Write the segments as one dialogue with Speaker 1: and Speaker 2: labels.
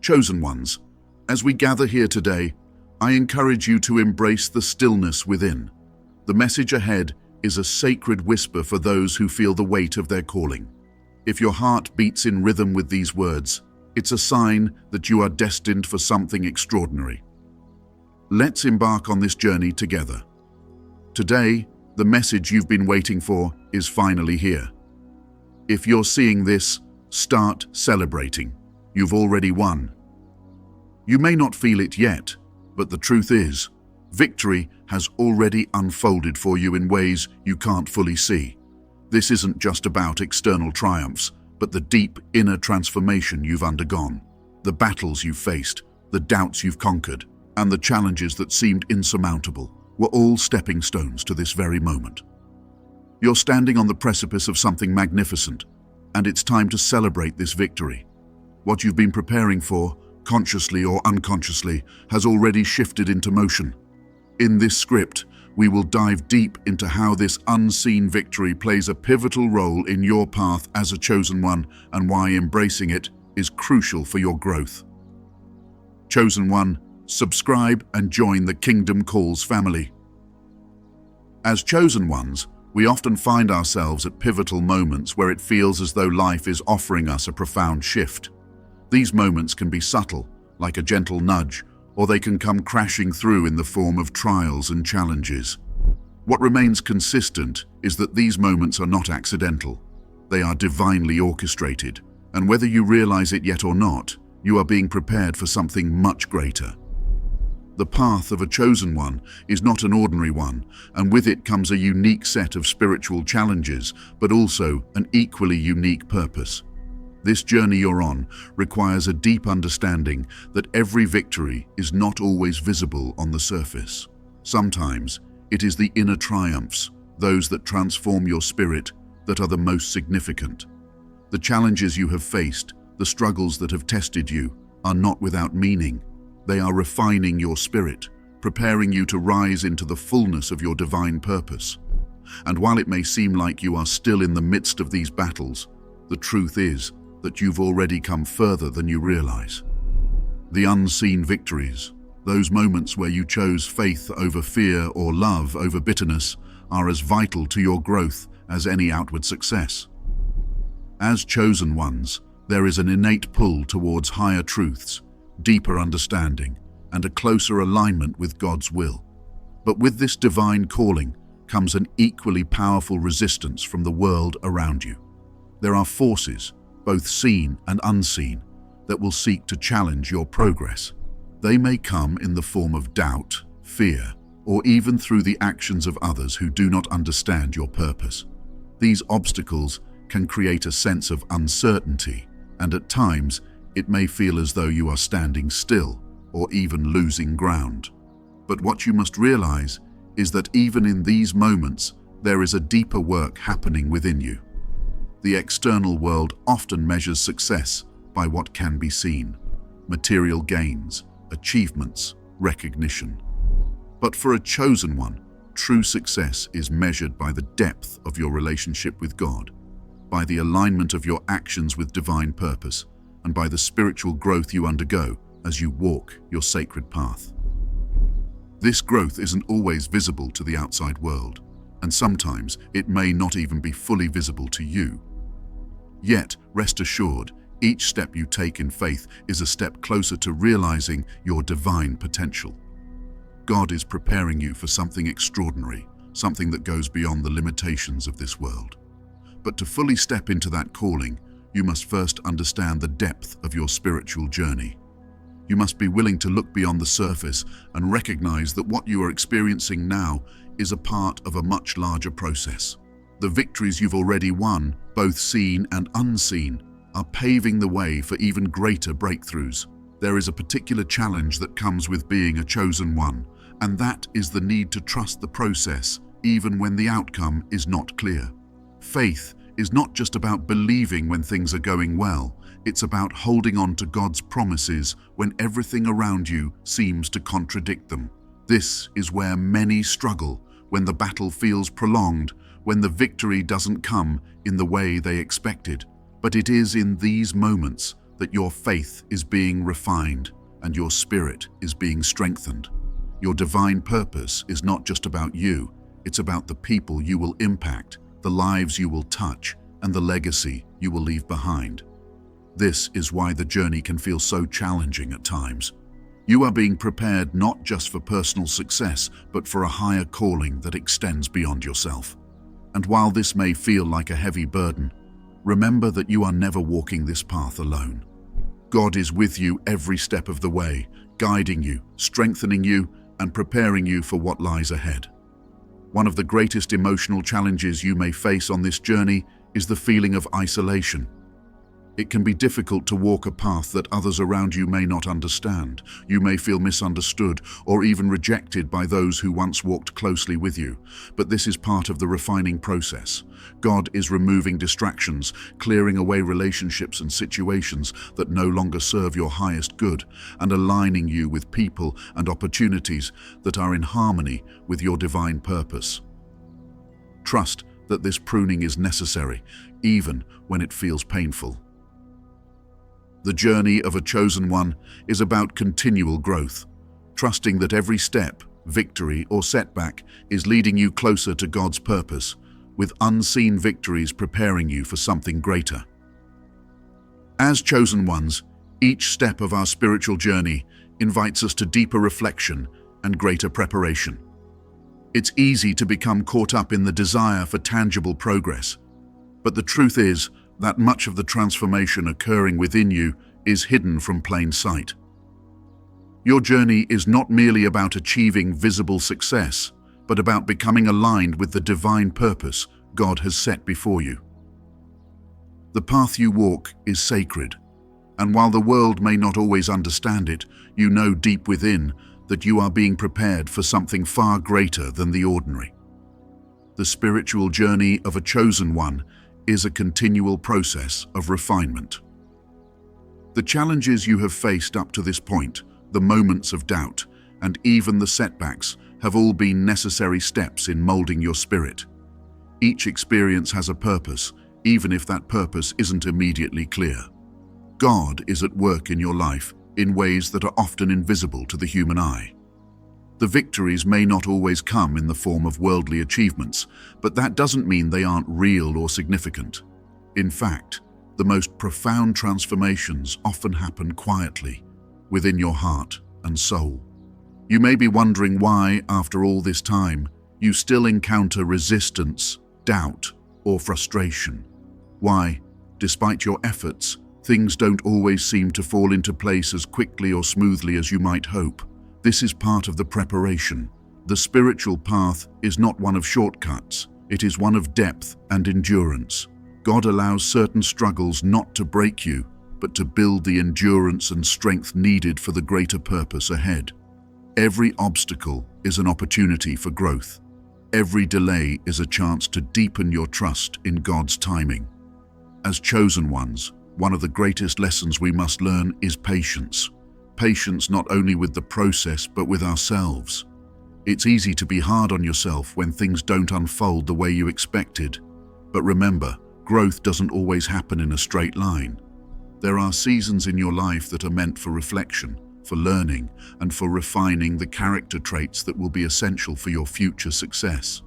Speaker 1: Chosen ones, as we gather here today, I encourage you to embrace the stillness within. The message ahead is a sacred whisper for those who feel the weight of their calling. If your heart beats in rhythm with these words, it's a sign that you are destined for something extraordinary. Let's embark on this journey together. Today, the message you've been waiting for is finally here. If you're seeing this, start celebrating. You've already won. You may not feel it yet, but the truth is, victory has already unfolded for you in ways you can't fully see. This isn't just about external triumphs, but the deep inner transformation you've undergone, the battles you've faced, the doubts you've conquered, and the challenges that seemed insurmountable were all stepping stones to this very moment. You're standing on the precipice of something magnificent, and it's time to celebrate this victory. What you've been preparing for, consciously or unconsciously, has already shifted into motion. In this script, we will dive deep into how this unseen victory plays a pivotal role in your path as a chosen one and why embracing it is crucial for your growth. Chosen one, subscribe and join the Kingdom Calls family. As chosen ones, we often find ourselves at pivotal moments where it feels as though life is offering us a profound shift. These moments can be subtle, like a gentle nudge, or they can come crashing through in the form of trials and challenges. What remains consistent is that these moments are not accidental. They are divinely orchestrated, and whether you realize it yet or not, you are being prepared for something much greater. The path of a chosen one is not an ordinary one, and with it comes a unique set of spiritual challenges, but also an equally unique purpose. This journey you're on requires a deep understanding that every victory is not always visible on the surface. Sometimes it is the inner triumphs, those that transform your spirit, that are the most significant. The challenges you have faced, the struggles that have tested you, are not without meaning. They are refining your spirit, preparing you to rise into the fullness of your divine purpose. And while it may seem like you are still in the midst of these battles, the truth is that you've already come further than you realize. The unseen victories, those moments where you chose faith over fear or love over bitterness, are as vital to your growth as any outward success. As chosen ones, there is an innate pull towards higher truths, deeper understanding, and a closer alignment with God's will. But with this divine calling comes an equally powerful resistance from the world around you. There are forces, both seen and unseen, that will seek to challenge your progress. They may come in the form of doubt, fear, or even through the actions of others who do not understand your purpose. These obstacles can create a sense of uncertainty, and at times it may feel as though you are standing still or even losing ground. But what you must realize is that even in these moments, there is a deeper work happening within you. The external world often measures success by what can be seen: material gains, achievements, recognition. But for a chosen one, true success is measured by the depth of your relationship with God, by the alignment of your actions with divine purpose, and by the spiritual growth you undergo as you walk your sacred path. This growth isn't always visible to the outside world, and sometimes it may not even be fully visible to you. Yet, rest assured, each step you take in faith is a step closer to realizing your divine potential. God is preparing you for something extraordinary, something that goes beyond the limitations of this world. But to fully step into that calling, you must first understand the depth of your spiritual journey. You must be willing to look beyond the surface and recognize that what you are experiencing now is a part of a much larger process. The victories you've already won, both seen and unseen, are paving the way for even greater breakthroughs. There is a particular challenge that comes with being a chosen one, and that is the need to trust the process even when the outcome is not clear. Faith is not just about believing when things are going well, it's about holding on to God's promises when everything around you seems to contradict them. This is where many struggle, when the battle feels prolonged, when the victory doesn't come in the way they expected. But it is in these moments that your faith is being refined and your spirit is being strengthened. Your divine purpose is not just about you, it's about the people you will impact, the lives you will touch, and the legacy you will leave behind. This is why the journey can feel so challenging at times. You are being prepared not just for personal success, but for a higher calling that extends beyond yourself. And while this may feel like a heavy burden, remember that you are never walking this path alone. God is with you every step of the way, guiding you, strengthening you, and preparing you for what lies ahead. One of the greatest emotional challenges you may face on this journey is the feeling of isolation. It can be difficult to walk a path that others around you may not understand. You may feel misunderstood or even rejected by those who once walked closely with you. But this is part of the refining process. God is removing distractions, clearing away relationships and situations that no longer serve your highest good, and aligning you with people and opportunities that are in harmony with your divine purpose. Trust that this pruning is necessary, even when it feels painful. The journey of a chosen one is about continual growth, trusting that every step, victory, or setback is leading you closer to God's purpose, with unseen victories preparing you for something greater. As chosen ones, each step of our spiritual journey invites us to deeper reflection and greater preparation. It's easy to become caught up in the desire for tangible progress, but the truth is that much of the transformation occurring within you is hidden from plain sight. Your journey is not merely about achieving visible success, but about becoming aligned with the divine purpose God has set before you. The path you walk is sacred, and while the world may not always understand it, you know deep within that you are being prepared for something far greater than the ordinary. The spiritual journey of a chosen one is a continual process of refinement. The challenges you have faced up to this point, the moments of doubt, and even the setbacks have all been necessary steps in molding your spirit. Each experience has a purpose, even if that purpose isn't immediately clear. God is at work in your life in ways that are often invisible to the human eye. The victories may not always come in the form of worldly achievements, but that doesn't mean they aren't real or significant. In fact, the most profound transformations often happen quietly, within your heart and soul. You may be wondering why, after all this time, you still encounter resistance, doubt, or frustration. Why, despite your efforts, things don't always seem to fall into place as quickly or smoothly as you might hope. This is part of the preparation. The spiritual path is not one of shortcuts, it is one of depth and endurance. God allows certain struggles not to break you, but to build the endurance and strength needed for the greater purpose ahead. Every obstacle is an opportunity for growth. Every delay is a chance to deepen your trust in God's timing. As chosen ones, one of the greatest lessons we must learn is patience. Patience not only with the process, but with ourselves. It's easy to be hard on yourself when things don't unfold the way you expected. But remember, growth doesn't always happen in a straight line. There are seasons in your life that are meant for reflection, for learning, and for refining the character traits that will be essential for your future success.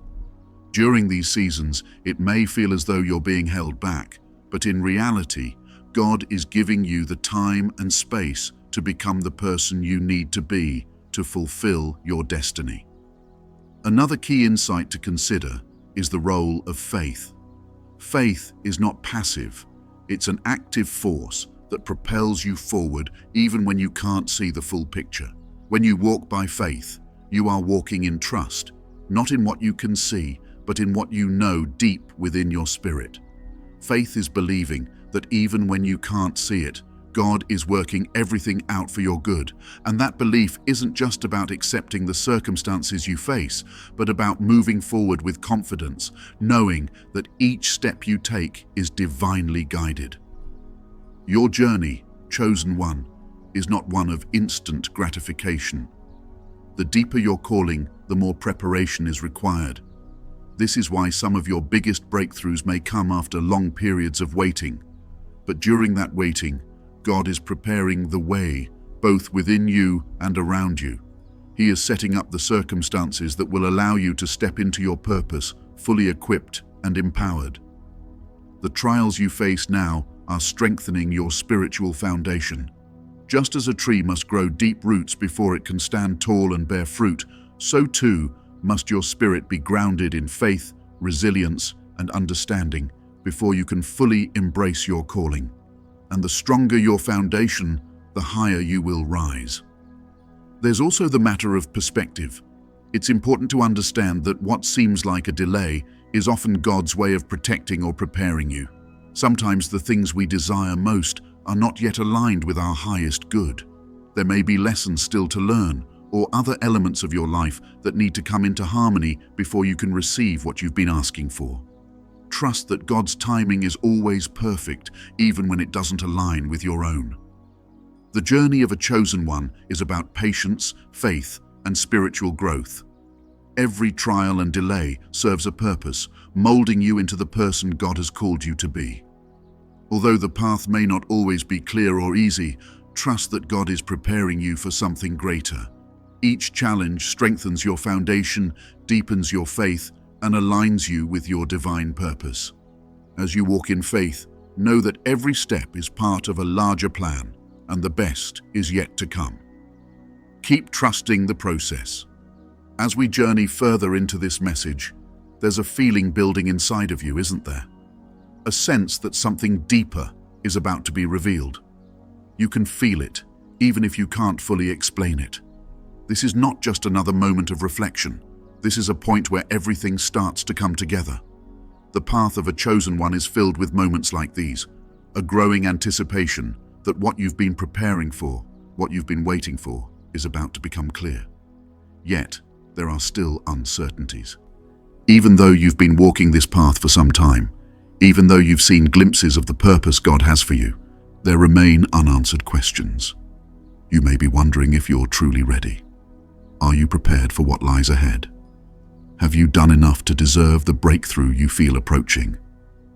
Speaker 1: During these seasons, it may feel as though you're being held back, but in reality, God is giving you the time and space to become the person you need to be to fulfill your destiny. Another key insight to consider is the role of faith. Faith is not passive, it's an active force that propels you forward even when you can't see the full picture. When you walk by faith, you are walking in trust, not in what you can see, but in what you know deep within your spirit. Faith is believing that even when you can't see it, God is working everything out for your good, and that belief isn't just about accepting the circumstances you face, but about moving forward with confidence, knowing that each step you take is divinely guided. Your journey, chosen one, is not one of instant gratification. The deeper your calling, the more preparation is required. This is why some of your biggest breakthroughs may come after long periods of waiting. But during that waiting, God is preparing the way, both within you and around you. He is setting up the circumstances that will allow you to step into your purpose, fully equipped and empowered. The trials you face now are strengthening your spiritual foundation. Just as a tree must grow deep roots before it can stand tall and bear fruit, so too must your spirit be grounded in faith, resilience, and understanding before you can fully embrace your calling. And the stronger your foundation, the higher you will rise. There's also the matter of perspective. It's important to understand that what seems like a delay is often God's way of protecting or preparing you. Sometimes the things we desire most are not yet aligned with our highest good. There may be lessons still to learn, or other elements of your life that need to come into harmony before you can receive what you've been asking for. Trust that God's timing is always perfect, even when it doesn't align with your own. The journey of a chosen one is about patience, faith, and spiritual growth. Every trial and delay serves a purpose, molding you into the person God has called you to be. Although the path may not always be clear or easy, trust that God is preparing you for something greater. Each challenge strengthens your foundation, deepens your faith, and aligns you with your divine purpose. As you walk in faith, know that every step is part of a larger plan, and the best is yet to come. Keep trusting the process. As we journey further into this message, there's a feeling building inside of you, isn't there? A sense that something deeper is about to be revealed. You can feel it, even if you can't fully explain it. This is not just another moment of reflection. This is a point where everything starts to come together. The path of a chosen one is filled with moments like these, a growing anticipation that what you've been preparing for, what you've been waiting for, is about to become clear. Yet, there are still uncertainties. Even though you've been walking this path for some time, even though you've seen glimpses of the purpose God has for you, there remain unanswered questions. You may be wondering if you're truly ready. Are you prepared for what lies ahead? Have you done enough to deserve the breakthrough you feel approaching?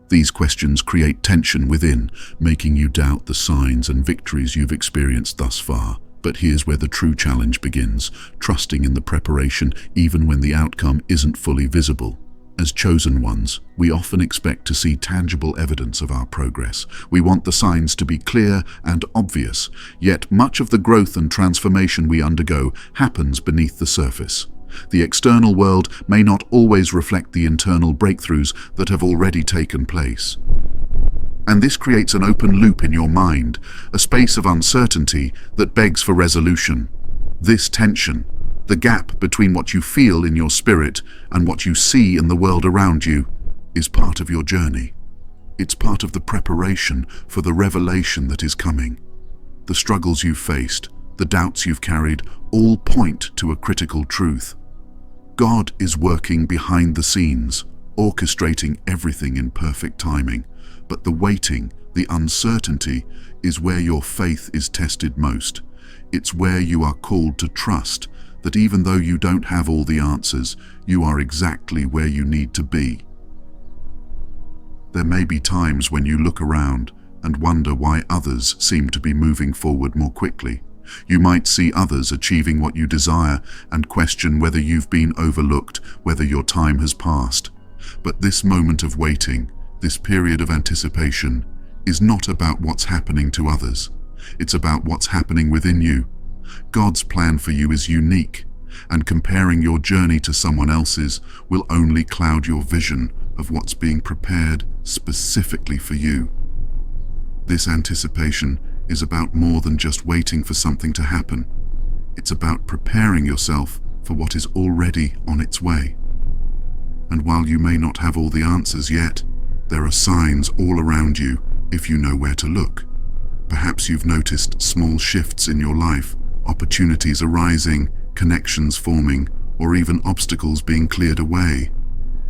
Speaker 1: These questions create tension within, making you doubt the signs and victories you've experienced thus far. But here's where the true challenge begins, trusting in the preparation even when the outcome isn't fully visible. As chosen ones, we often expect to see tangible evidence of our progress. We want the signs to be clear and obvious, yet much of the growth and transformation we undergo happens beneath the surface. The external world may not always reflect the internal breakthroughs that have already taken place. And this creates an open loop in your mind, a space of uncertainty that begs for resolution. This tension, the gap between what you feel in your spirit and what you see in the world around you, is part of your journey. It's part of the preparation for the revelation that is coming. The struggles you've faced, the doubts you've carried, all point to a critical truth. God is working behind the scenes, orchestrating everything in perfect timing. But the waiting, the uncertainty, is where your faith is tested most. It's where you are called to trust that even though you don't have all the answers, you are exactly where you need to be. There may be times when you look around and wonder why others seem to be moving forward more quickly. You might see others achieving what you desire and question whether you've been overlooked, whether your time has passed. But this moment of waiting, this period of anticipation, is not about what's happening to others. It's about what's happening within you. God's plan for you is unique, and comparing your journey to someone else's will only cloud your vision of what's being prepared specifically for you. This anticipation is about more than just waiting for something to happen. It's about preparing yourself for what is already on its way. And while you may not have all the answers yet, there are signs all around you if you know where to look. Perhaps you've noticed small shifts in your life, opportunities arising, connections forming, or even obstacles being cleared away.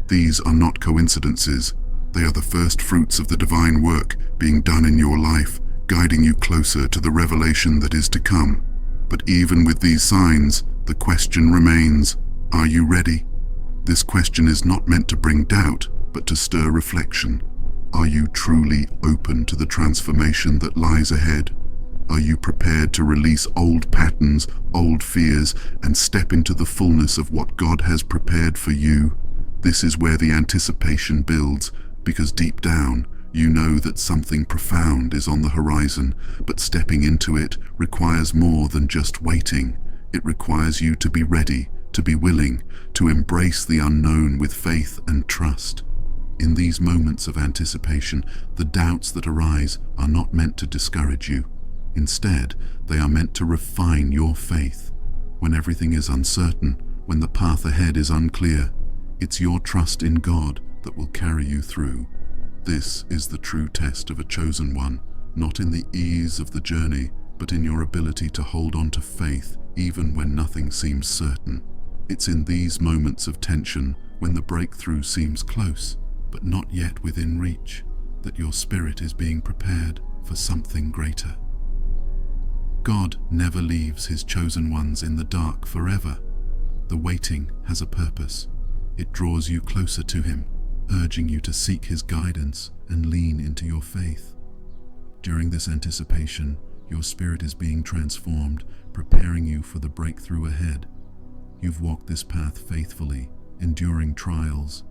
Speaker 1: These are not coincidences. They are the first fruits of the divine work being done in your life, guiding you closer to the revelation that is to come. But even with these signs, the question remains, are you ready? This question is not meant to bring doubt, but to stir reflection. Are you truly open to the transformation that lies ahead? Are you prepared to release old patterns, old fears, and step into the fullness of what God has prepared for you? This is where the anticipation builds, because deep down, you know that something profound is on the horizon, but stepping into it requires more than just waiting. It requires you to be ready, to be willing, to embrace the unknown with faith and trust. In these moments of anticipation, the doubts that arise are not meant to discourage you. Instead, they are meant to refine your faith. When everything is uncertain, when the path ahead is unclear, it's your trust in God that will carry you through. This is the true test of a chosen one, not in the ease of the journey, but in your ability to hold on to faith even when nothing seems certain. It's in these moments of tension, when the breakthrough seems close, but not yet within reach, that your spirit is being prepared for something greater. God never leaves his chosen ones in the dark forever. The waiting has a purpose. It draws you closer to him, urging you to seek his guidance and lean into your faith. During this anticipation, your spirit is being transformed, preparing you for the breakthrough ahead. You've walked this path faithfully, enduring trials,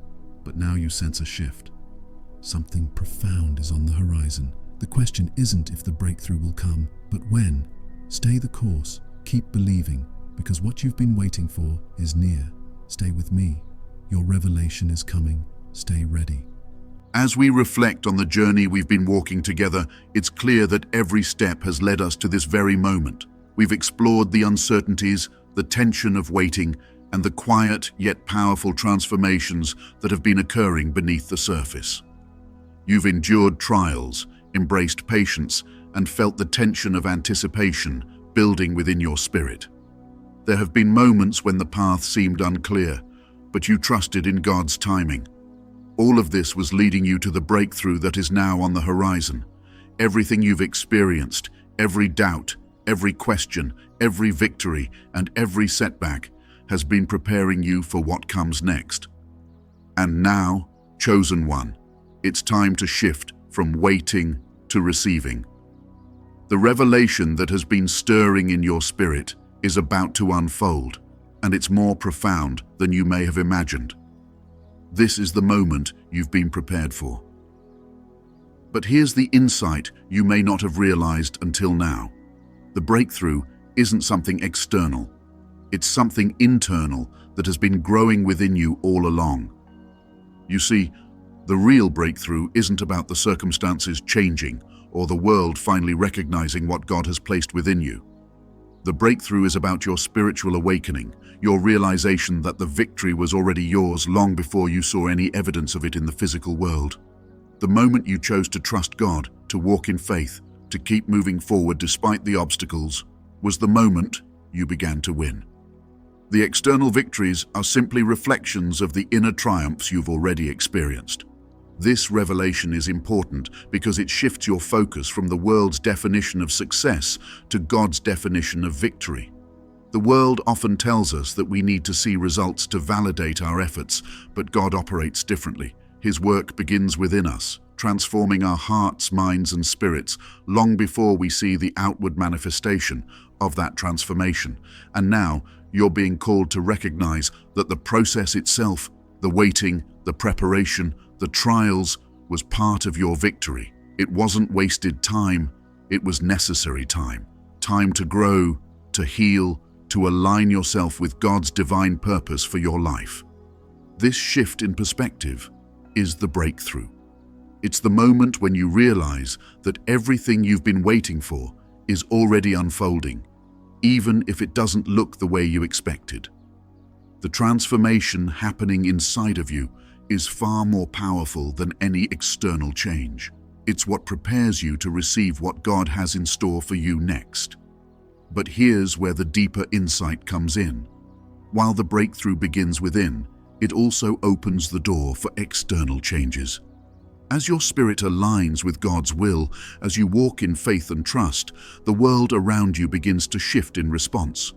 Speaker 1: but now you sense a shift. Something profound is on the horizon. The question isn't if the breakthrough will come, but when. Stay the course, keep believing, because what you've been waiting for is near. Stay with me. Your revelation is coming. Stay ready. As we reflect on the journey we've been walking together, it's clear that every step has led us to this very moment. We've explored the uncertainties, the tension of waiting, and the quiet yet powerful transformations that have been occurring beneath the surface. You've endured trials, embraced patience, and felt the tension of anticipation building within your spirit. There have been moments when the path seemed unclear, but you trusted in God's timing. All of this was leading you to the breakthrough that is now on the horizon. Everything you've experienced, every doubt, every question, every victory, and every setback has been preparing you for what comes next. And now, chosen one, it's time to shift from waiting to receiving. The revelation that has been stirring in your spirit is about to unfold, and it's more profound than you may have imagined. This is the moment you've been prepared for. But here's the insight you may not have realized until now. The breakthrough isn't something external. It's something internal that has been growing within you all along. You see, the real breakthrough isn't about the circumstances changing or the world finally recognizing what God has placed within you. The breakthrough is about your spiritual awakening, your realization that the victory was already yours long before you saw any evidence of it in the physical world. The moment you chose to trust God, to walk in faith, to keep moving forward despite the obstacles, was the moment you began to win. The external victories are simply reflections of the inner triumphs you've already experienced. This revelation is important because it shifts your focus from the world's definition of success to God's definition of victory. The world often tells us that we need to see results to validate our efforts, but God operates differently. His work begins within us, transforming our hearts, minds, and spirits long before we see the outward manifestation of that transformation. And now, you're being called to recognize that the process itself, the waiting, the preparation, the trials, was part of your victory. It wasn't wasted time, it was necessary time. Time to grow, to heal, to align yourself with God's divine purpose for your life. This shift in perspective is the breakthrough. It's the moment when you realize that everything you've been waiting for is already unfolding, even if it doesn't look the way you expected. The transformation happening inside of you is far more powerful than any external change. It's what prepares you to receive what God has in store for you next. But here's where the deeper insight comes in. While the breakthrough begins within, it also opens the door for external changes. As your spirit aligns with God's will, as you walk in faith and trust, the world around you begins to shift in response.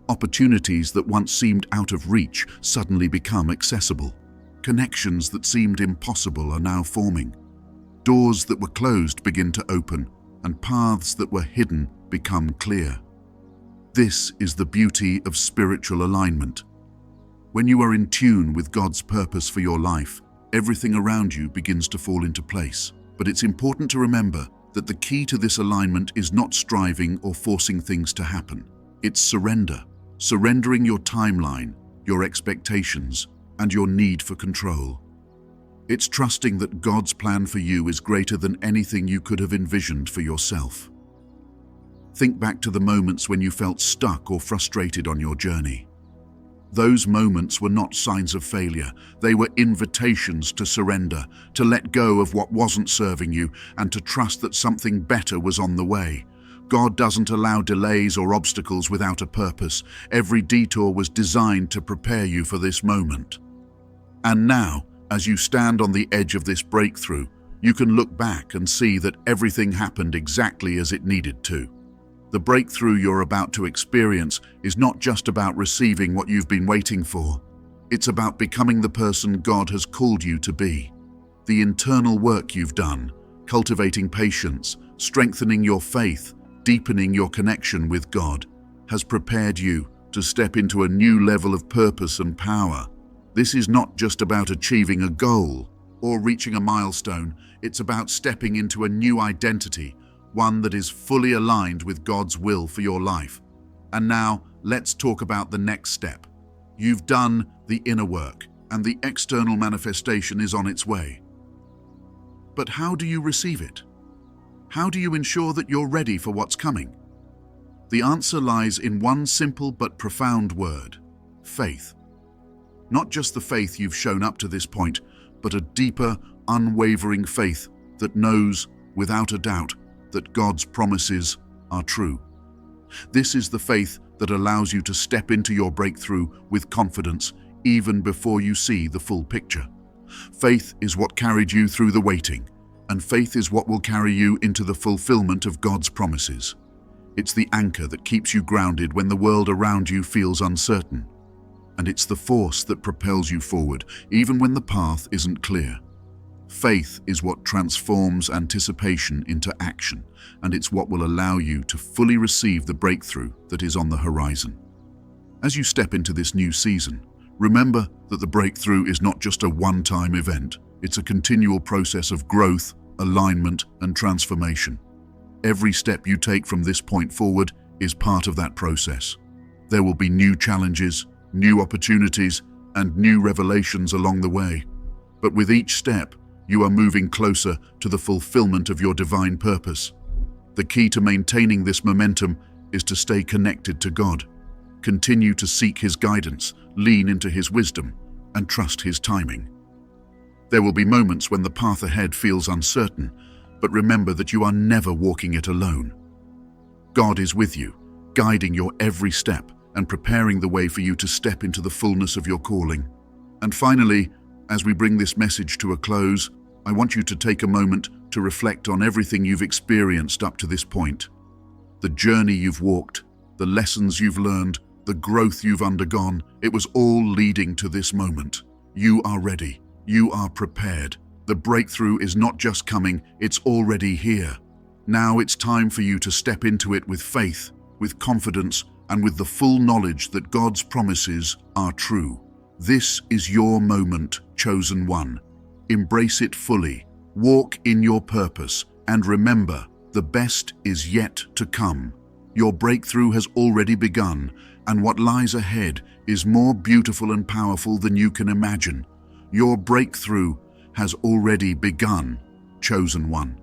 Speaker 1: Opportunities that once seemed out of reach suddenly become accessible. Connections that seemed impossible are now forming. Doors that were closed begin to open, and paths that were hidden become clear. This is the beauty of spiritual alignment. When you are in tune with God's purpose for your life, everything around you begins to fall into place. But it's important to remember that the key to this alignment is not striving or forcing things to happen. It's surrender. Surrendering your timeline, your expectations, and your need for control. It's trusting that God's plan for you is greater than anything you could have envisioned for yourself. Think back to the moments when you felt stuck or frustrated on your journey. Those moments were not signs of failure. They were invitations to surrender, to let go of what wasn't serving you, and to trust that something better was on the way. God doesn't allow delays or obstacles without a purpose. Every detour was designed to prepare you for this moment. And now, as you stand on the edge of this breakthrough, you can look back and see that everything happened exactly as it needed to. The breakthrough you're about to experience is not just about receiving what you've been waiting for. It's about becoming the person God has called you to be. The internal work you've done, cultivating patience, strengthening your faith, deepening your connection with God, has prepared you to step into a new level of purpose and power. This is not just about achieving a goal or reaching a milestone. It's about stepping into a new identity, one that is fully aligned with God's will for your life. And now, let's talk about the next step. You've done the inner work, and the external manifestation is on its way. But how do you receive it? How do you ensure that you're ready for what's coming? The answer lies in one simple but profound word: faith. Not just the faith you've shown up to this point, but a deeper, unwavering faith that knows, without a doubt, that God's promises are true. This is the faith that allows you to step into your breakthrough with confidence even before you see the full picture. Faith is what carried you through the waiting, and faith is what will carry you into the fulfillment of God's promises. It's the anchor that keeps you grounded when the world around you feels uncertain. And it's the force that propels you forward, even when the path isn't clear. Faith is what transforms anticipation into action, and it's what will allow you to fully receive the breakthrough that is on the horizon. As you step into this new season, remember that the breakthrough is not just a one-time event. It's a continual process of growth, alignment, and transformation. Every step you take from this point forward is part of that process. There will be new challenges, new opportunities, and new revelations along the way. But with each step, you are moving closer to the fulfillment of your divine purpose. The key to maintaining this momentum is to stay connected to God. Continue to seek His guidance, lean into His wisdom, and trust His timing. There will be moments when the path ahead feels uncertain, but remember that you are never walking it alone. God is with you, guiding your every step and preparing the way for you to step into the fullness of your calling. And finally, as we bring this message to a close, I want you to take a moment to reflect on everything you've experienced up to this point. The journey you've walked, the lessons you've learned, the growth you've undergone, it was all leading to this moment. You are ready. You are prepared. The breakthrough is not just coming, it's already here. Now it's time for you to step into it with faith, with confidence, and with the full knowledge that God's promises are true. This is your moment, chosen one. Embrace it fully, walk in your purpose, and remember, the best is yet to come. Your breakthrough has already begun, and what lies ahead is more beautiful and powerful than you can imagine. Your breakthrough has already begun, chosen one.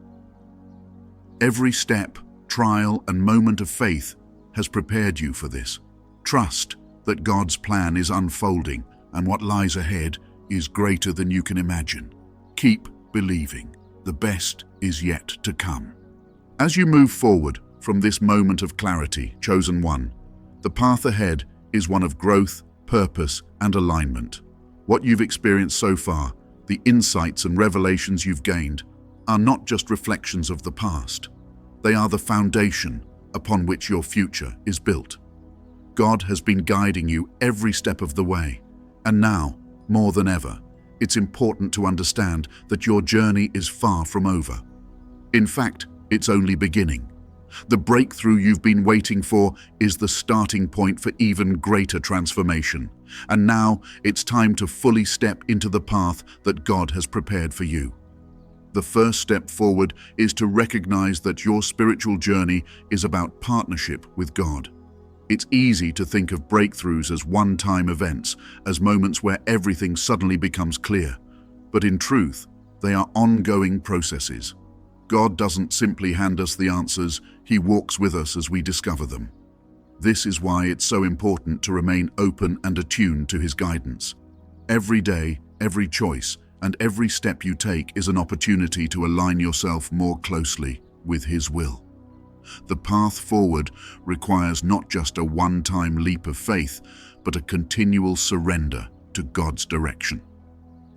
Speaker 1: Every step, trial, and moment of faith has prepared you for this. Trust that God's plan is unfolding, and what lies ahead is greater than you can imagine. Keep believing. The best is yet to come. As you move forward from this moment of clarity, chosen one, the path ahead is one of growth, purpose, and alignment. What you've experienced so far, the insights and revelations you've gained, are not just reflections of the past. They are the foundation upon which your future is built. God has been guiding you every step of the way, and now, more than ever, it's important to understand that your journey is far from over. In fact, it's only beginning. The breakthrough you've been waiting for is the starting point for even greater transformation. And now it's time to fully step into the path that God has prepared for you. The first step forward is to recognize that your spiritual journey is about partnership with God. It's easy to think of breakthroughs as one-time events, as moments where everything suddenly becomes clear. But in truth, they are ongoing processes. God doesn't simply hand us the answers, He walks with us as we discover them. This is why it's so important to remain open and attuned to His guidance. Every day, every choice, and every step you take is an opportunity to align yourself more closely with His will. The path forward requires not just a one-time leap of faith, but a continual surrender to God's direction.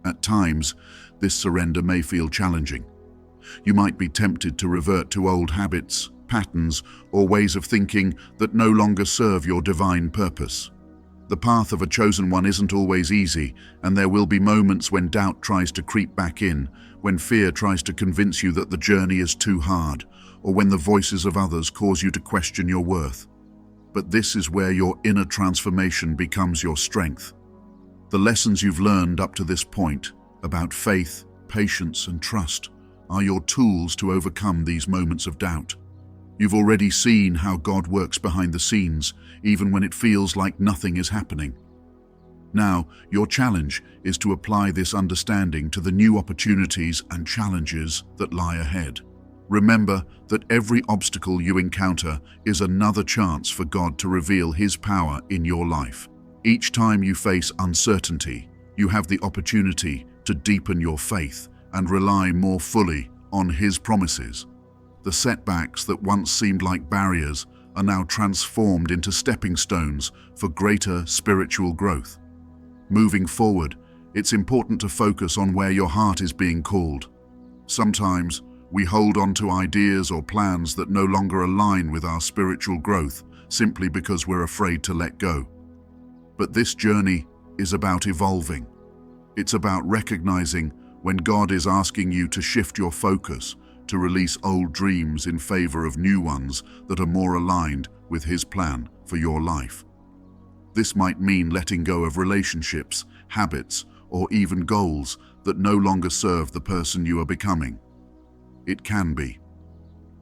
Speaker 1: At times, this surrender may feel challenging. You might be tempted to revert to old habits, patterns, or ways of thinking that no longer serve your divine purpose. The path of a chosen one isn't always easy, and there will be moments when doubt tries to creep back in, when fear tries to convince you that the journey is too hard, or when the voices of others cause you to question your worth. But this is where your inner transformation becomes your strength. The lessons you've learned up to this point about faith, patience, and trust are your tools to overcome these moments of doubt. You've already seen how God works behind the scenes, even when it feels like nothing is happening. Now, your challenge is to apply this understanding to the new opportunities and challenges that lie ahead. Remember that every obstacle you encounter is another chance for God to reveal His power in your life. Each time you face uncertainty, you have the opportunity to deepen your faith and rely more fully on His promises. The setbacks that once seemed like barriers are now transformed into stepping stones for greater spiritual growth. Moving forward, it's important to focus on where your heart is being called. Sometimes we hold on to ideas or plans that no longer align with our spiritual growth simply because we're afraid to let go. But this journey is about evolving. It's about recognizing when God is asking you to shift your focus, to release old dreams in favor of new ones that are more aligned with His plan for your life. This might mean letting go of relationships, habits, or even goals that no longer serve the person you are becoming. It can be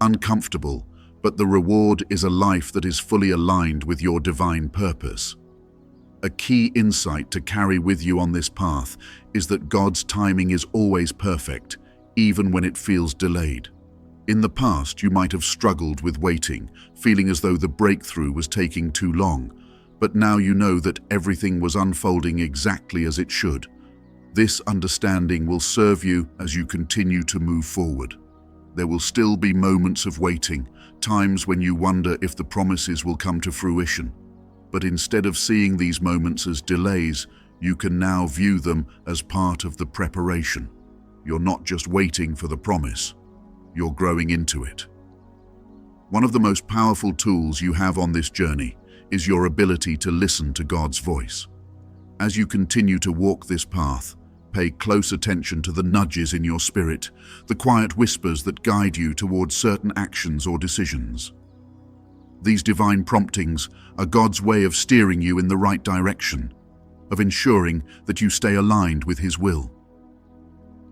Speaker 1: uncomfortable, but the reward is a life that is fully aligned with your divine purpose. A key insight to carry with you on this path is that God's timing is always perfect, even when it feels delayed. In the past, you might have struggled with waiting, feeling as though the breakthrough was taking too long, but now you know that everything was unfolding exactly as it should. This understanding will serve you as you continue to move forward. There will still be moments of waiting, times when you wonder if the promises will come to fruition. But instead of seeing these moments as delays, you can now view them as part of the preparation. You're not just waiting for the promise, you're growing into it. One of the most powerful tools you have on this journey is your ability to listen to God's voice. As you continue to walk this path, pay close attention to the nudges in your spirit, the quiet whispers that guide you towards certain actions or decisions. These divine promptings are God's way of steering you in the right direction, of ensuring that you stay aligned with His will.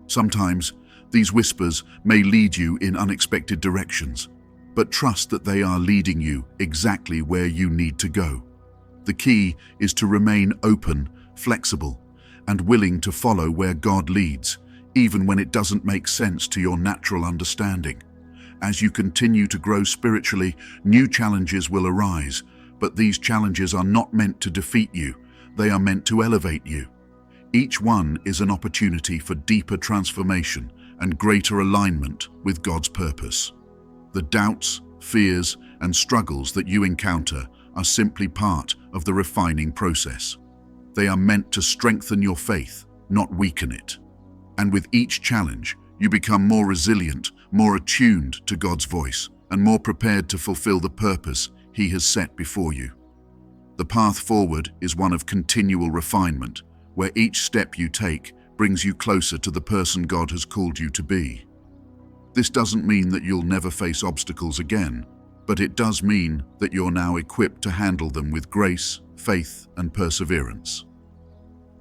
Speaker 1: Sometimes, these whispers may lead you in unexpected directions, but trust that they are leading you exactly where you need to go. The key is to remain open, flexible, and willing to follow where God leads, even when it doesn't make sense to your natural understanding. As you continue to grow spiritually, new challenges will arise, but these challenges are not meant to defeat you, they are meant to elevate you. Each one is an opportunity for deeper transformation and greater alignment with God's purpose. The doubts, fears, and struggles that you encounter are simply part of the refining process. They are meant to strengthen your faith, not weaken it. And with each challenge, you become more resilient, more attuned to God's voice, and more prepared to fulfill the purpose He has set before you. The path forward is one of continual refinement, where each step you take brings you closer to the person God has called you to be. This doesn't mean that you'll never face obstacles again, but it does mean that you're now equipped to handle them with grace, faith, and perseverance.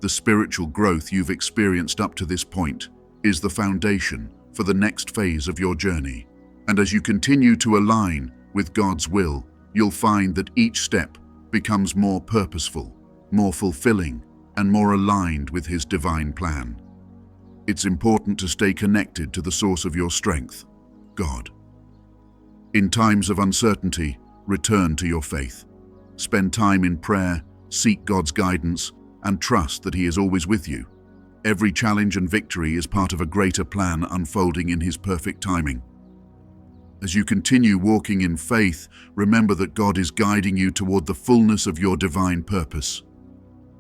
Speaker 1: The spiritual growth you've experienced up to this point is the foundation for the next phase of your journey. And as you continue to align with God's will, you'll find that each step becomes more purposeful, more fulfilling, and more aligned with His divine plan. It's important to stay connected to the source of your strength, God. In times of uncertainty, return to your faith. Spend time in prayer, seek God's guidance, and trust that He is always with you. Every challenge and victory is part of a greater plan unfolding in His perfect timing. As you continue walking in faith, remember that God is guiding you toward the fullness of your divine purpose.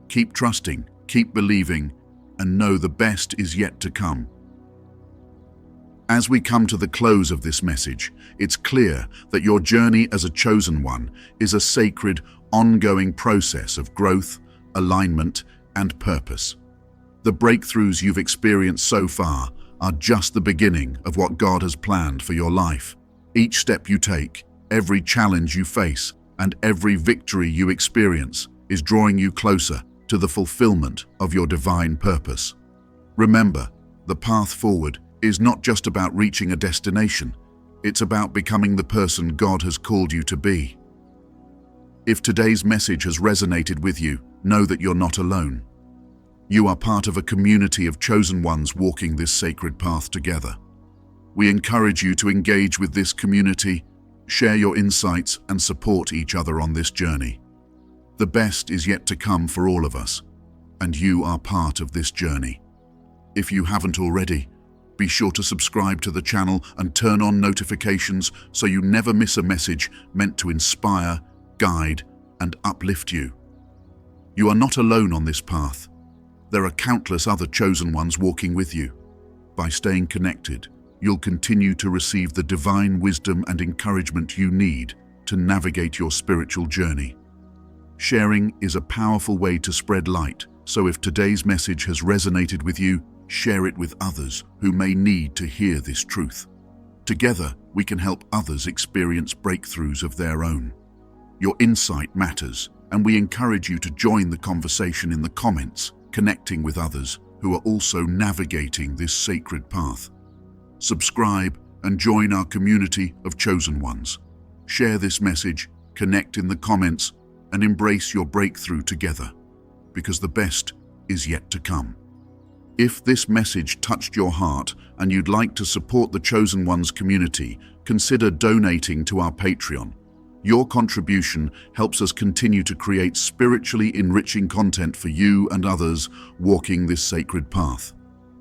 Speaker 1: Keep trusting, keep believing, and know the best is yet to come. As we come to the close of this message, it's clear that your journey as a chosen one is a sacred, ongoing process of growth, alignment, and purpose. The breakthroughs you've experienced so far are just the beginning of what God has planned for your life. Each step you take, every challenge you face, and every victory you experience is drawing you closer to the fulfillment of your divine purpose. Remember, the path forward is not just about reaching a destination, it's about becoming the person God has called you to be. If today's message has resonated with you, know that you're not alone. You are part of a community of chosen ones walking this sacred path together. We encourage you to engage with this community, share your insights, and support each other on this journey. The best is yet to come for all of us, and you are part of this journey. If you haven't already, be sure to subscribe to the channel and turn on notifications so you never miss a message meant to inspire, guide, and uplift you. You are not alone on this path. There are countless other chosen ones walking with you. By staying connected, you'll continue to receive the divine wisdom and encouragement you need to navigate your spiritual journey. Sharing is a powerful way to spread light, so if today's message has resonated with you, share it with others who may need to hear this truth. Together, we can help others experience breakthroughs of their own. Your insight matters, and we encourage you to join the conversation in the comments, connecting with others who are also navigating this sacred path. Subscribe and join our community of chosen ones. Share this message, connect in the comments, and embrace your breakthrough together, because the best is yet to come. If this message touched your heart and you'd like to support the Chosen Ones community, consider donating to our Patreon. Your contribution helps us continue to create spiritually enriching content for you and others walking this sacred path.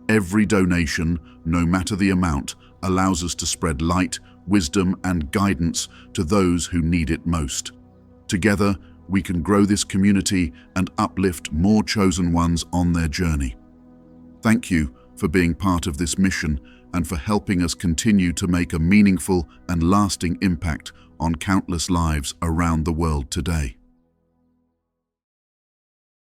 Speaker 1: Every donation, no matter the amount, allows us to spread light, wisdom, and guidance to those who need it most. Together, we can grow this community and uplift more chosen ones on their journey. Thank you for being part of this mission and for helping us continue to make a meaningful and lasting impact on countless lives around the world today.